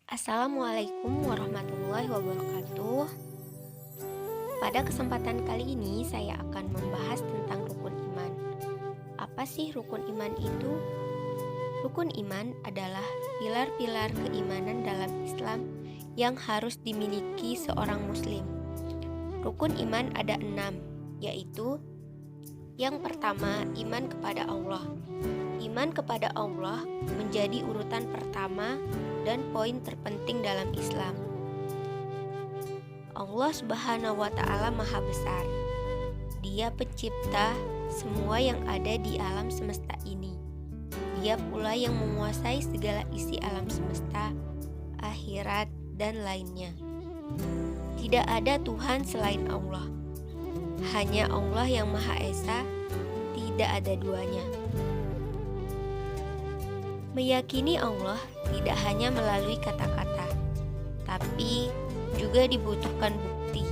Assalamualaikum warahmatullahi wabarakatuh. Pada kesempatan kali ini saya akan membahas tentang rukun iman. Apa sih rukun iman itu? Rukun iman adalah pilar-pilar keimanan dalam Islam yang harus dimiliki seorang muslim. Rukun iman ada 6, yaitu yang pertama, iman kepada Allah. Iman kepada Allah menjadi urutan pertama dan poin terpenting dalam Islam. Allah Subhanahu wa Ta'ala Maha Besar. Dia pencipta semua yang ada di alam semesta ini. Dia pula yang menguasai segala isi alam semesta, akhirat, dan lainnya. Tidak ada Tuhan selain Allah. Hanya Allah yang Maha Esa, tidak ada duanya. Meyakini Allah tidak hanya melalui kata-kata, tapi juga dibutuhkan bukti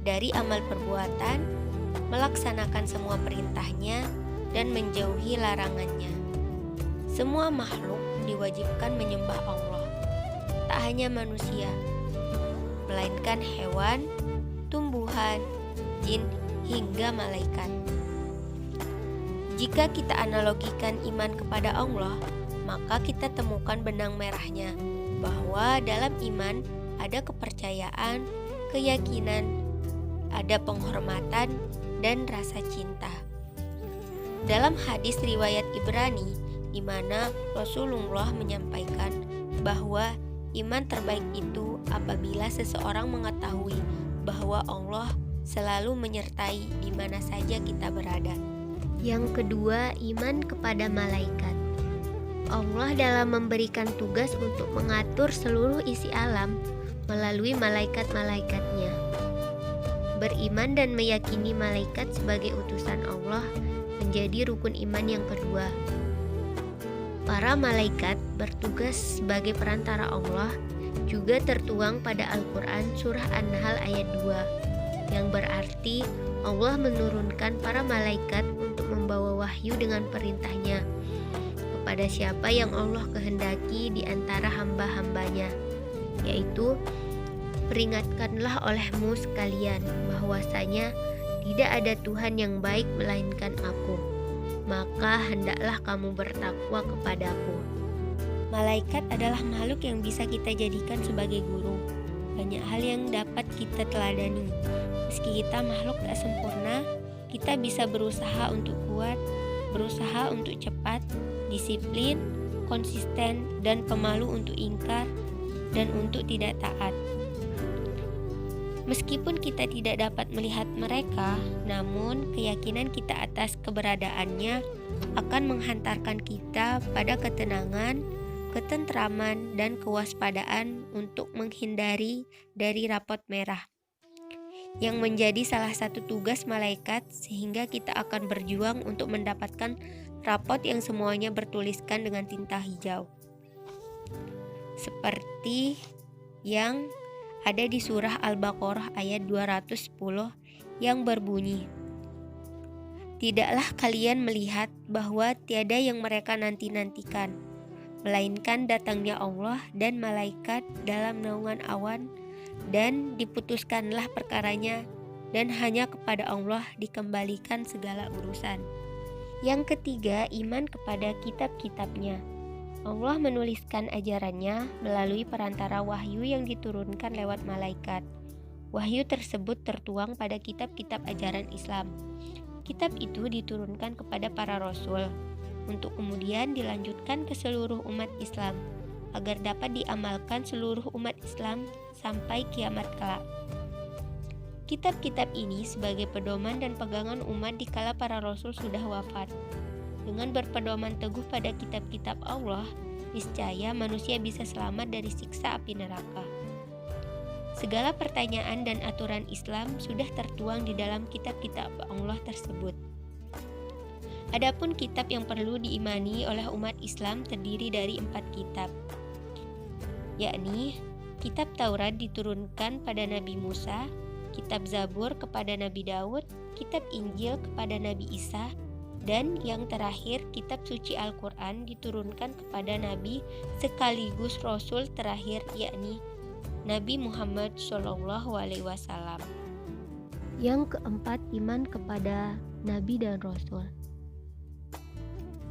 dari amal perbuatan, melaksanakan semua perintahnya, dan menjauhi larangannya. Semua makhluk diwajibkan menyembah Allah, tak hanya manusia, melainkan hewan, tumbuhan, jin, hingga malaikat. Jika kita analogikan iman kepada Allah, maka kita temukan benang merahnya, bahwa dalam iman ada kepercayaan, keyakinan, ada penghormatan, dan rasa cinta. Dalam hadis riwayat Ibrani, di mana Rasulullah menyampaikan bahwa iman terbaik itu apabila seseorang mengetahui bahwa Allah selalu menyertai di mana saja kita berada. Yang kedua, iman kepada malaikat. Allah dalam memberikan tugas untuk mengatur seluruh isi alam melalui malaikat-malaikatnya. Beriman dan meyakini malaikat sebagai utusan Allah menjadi rukun iman yang kedua. Para malaikat bertugas sebagai perantara Allah juga tertuang pada Al-Quran Surah An-Nahl ayat 2, yang berarti Allah menurunkan para malaikat untuk membawa wahyu dengan perintahnya kepada siapa yang Allah kehendaki di antara hamba-hambanya, yaitu peringatkanlah olehmu sekalian bahwasanya tidak ada Tuhan yang baik melainkan Aku, maka hendaklah kamu bertakwa kepadaku. Malaikat adalah makhluk yang bisa kita jadikan sebagai guru. Banyak hal yang dapat kita teladani. Meski kita makhluk tak sempurna, kita bisa berusaha untuk kuat, berusaha untuk cepat, disiplin, konsisten, dan pemalu untuk ingkar dan untuk tidak taat. Meskipun kita tidak dapat melihat mereka, namun keyakinan kita atas keberadaannya akan menghantarkan kita pada ketenangan, ketentraman, dan kewaspadaan untuk menghindari dari rapot merah, yang menjadi salah satu tugas malaikat, sehingga kita akan berjuang untuk mendapatkan rapot yang semuanya bertuliskan dengan tinta hijau. Seperti yang ada di surah Al-Baqarah ayat 210 yang berbunyi, "Tidaklah kalian melihat bahwa tiada yang mereka nanti-nantikan, melainkan datangnya Allah dan malaikat dalam naungan awan, dan diputuskanlah perkaranya, dan hanya kepada Allah dikembalikan segala urusan." Yang ketiga, iman kepada kitab-kitabnya. Allah menuliskan ajarannya melalui perantara wahyu yang diturunkan lewat malaikat. Wahyu tersebut tertuang pada kitab-kitab ajaran Islam. Kitab itu diturunkan kepada para rasul untuk kemudian dilanjutkan ke seluruh umat Islam agar dapat diamalkan seluruh umat Islam sampai kiamat kelak. Kitab-kitab ini sebagai pedoman dan pegangan umat dikala para rasul sudah wafat. Dengan berpedoman teguh pada kitab-kitab Allah, niscaya manusia bisa selamat dari siksa api neraka. Segala pertanyaan dan aturan Islam sudah tertuang di dalam kitab-kitab Allah tersebut. Adapun kitab yang perlu diimani oleh umat Islam terdiri dari 4 kitab, yakni kitab Taurat diturunkan pada Nabi Musa, kitab Zabur kepada Nabi Daud, kitab Injil kepada Nabi Isa, Dan yang terakhir, kitab suci Al-Quran diturunkan kepada Nabi sekaligus Rasul terakhir, yakni Nabi Muhammad SAW. Yang keempat, iman kepada Nabi dan Rasul.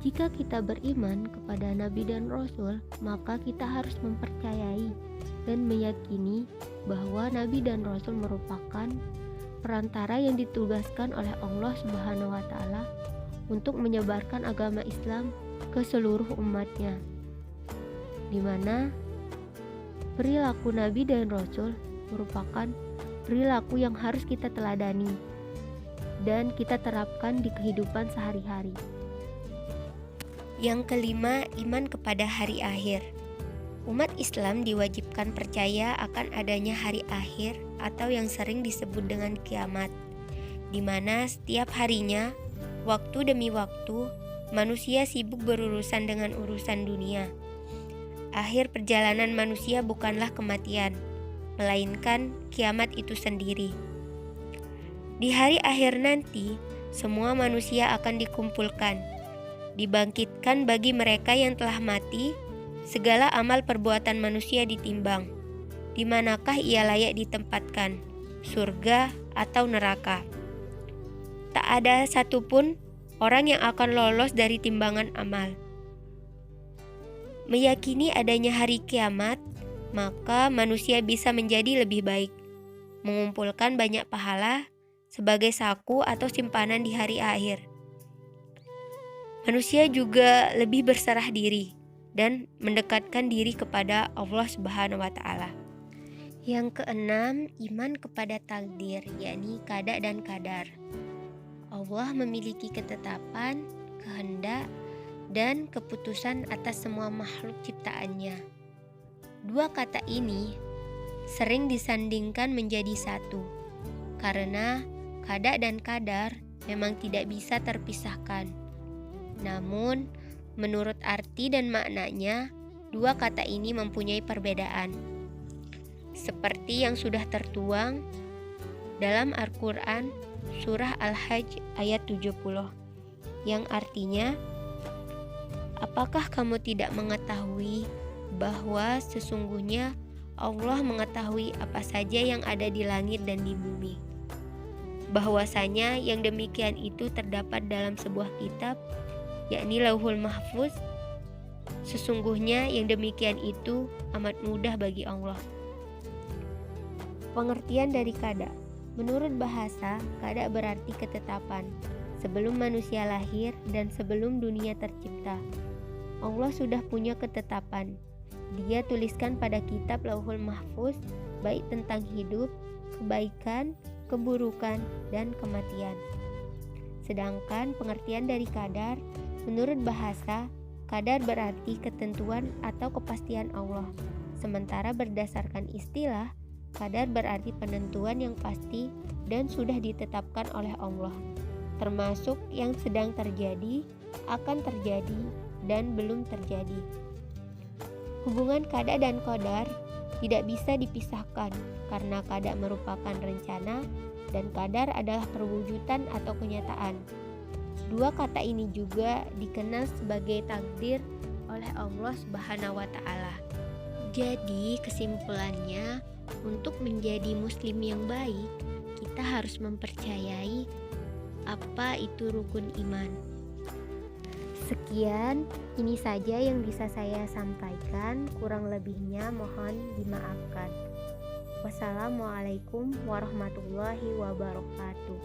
Jika kita beriman kepada Nabi dan Rasul, maka kita harus mempercayai dan meyakini bahwa Nabi dan Rasul merupakan perantara yang ditugaskan oleh Allah Subhanahu wa Ta'ala untuk menyebarkan agama Islam ke seluruh umatnya, di mana perilaku Nabi dan Rasul merupakan perilaku yang harus kita teladani dan kita terapkan di kehidupan sehari-hari. Yang kelima, iman kepada hari akhir. Umat Islam diwajibkan percaya akan adanya hari akhir atau yang sering disebut dengan kiamat, di mana setiap harinya, waktu demi waktu, manusia sibuk berurusan dengan urusan dunia. Akhir perjalanan manusia bukanlah kematian, melainkan kiamat itu sendiri. Di hari akhir nanti, semua manusia akan dikumpulkan, dibangkitkan bagi mereka yang telah mati, segala amal perbuatan manusia ditimbang. Di manakah ia layak ditempatkan, surga atau neraka? Tak ada satupun orang yang akan lolos dari timbangan amal. Meyakini adanya hari kiamat, maka manusia bisa menjadi lebih baik, mengumpulkan banyak pahala sebagai saku atau simpanan di hari akhir. Manusia juga lebih berserah diri dan mendekatkan diri kepada Allah Subhanahu wa Ta'ala. Yang keenam, iman kepada takdir, yakni qada dan qadar. Allah memiliki ketetapan, kehendak, dan keputusan atas semua makhluk ciptaannya. Dua kata ini sering disandingkan menjadi satu, karena qada dan qadar memang tidak bisa terpisahkan. Namun, menurut arti dan maknanya, dua kata ini mempunyai perbedaan. Seperti yang sudah tertuang dalam Al-Quran Surah Al-Hajj ayat 70, yang artinya, apakah kamu tidak mengetahui bahwa sesungguhnya Allah mengetahui apa saja yang ada di langit dan di bumi? Bahwasanya yang demikian itu terdapat dalam sebuah kitab, yakni Lauhul Mahfuz. Sesungguhnya yang demikian itu amat mudah bagi Allah. Pengertian dari qada. Menurut bahasa, qada berarti ketetapan. Sebelum manusia lahir dan sebelum dunia tercipta, Allah sudah punya ketetapan. Dia tuliskan pada kitab Lauhul Mahfuz, baik tentang hidup, kebaikan, keburukan, dan kematian. Sedangkan pengertian dari qadar, menurut bahasa, qadar berarti ketentuan atau kepastian Allah. Sementara berdasarkan istilah, qadar berarti penentuan yang pasti dan sudah ditetapkan oleh Allah, termasuk yang sedang terjadi, akan terjadi, dan belum terjadi. Hubungan qada dan qadar tidak bisa dipisahkan karena qada merupakan rencana dan qadar adalah perwujudan atau kenyataan. Dua kata ini juga dikenal sebagai takdir oleh Allah Subhanahu wa Ta'ala. Jadi kesimpulannya, untuk menjadi muslim yang baik, kita harus mempercayai apa itu rukun iman. Sekian, ini saja yang bisa saya sampaikan, kurang lebihnya mohon dimaafkan. Wassalamualaikum warahmatullahi wabarakatuh.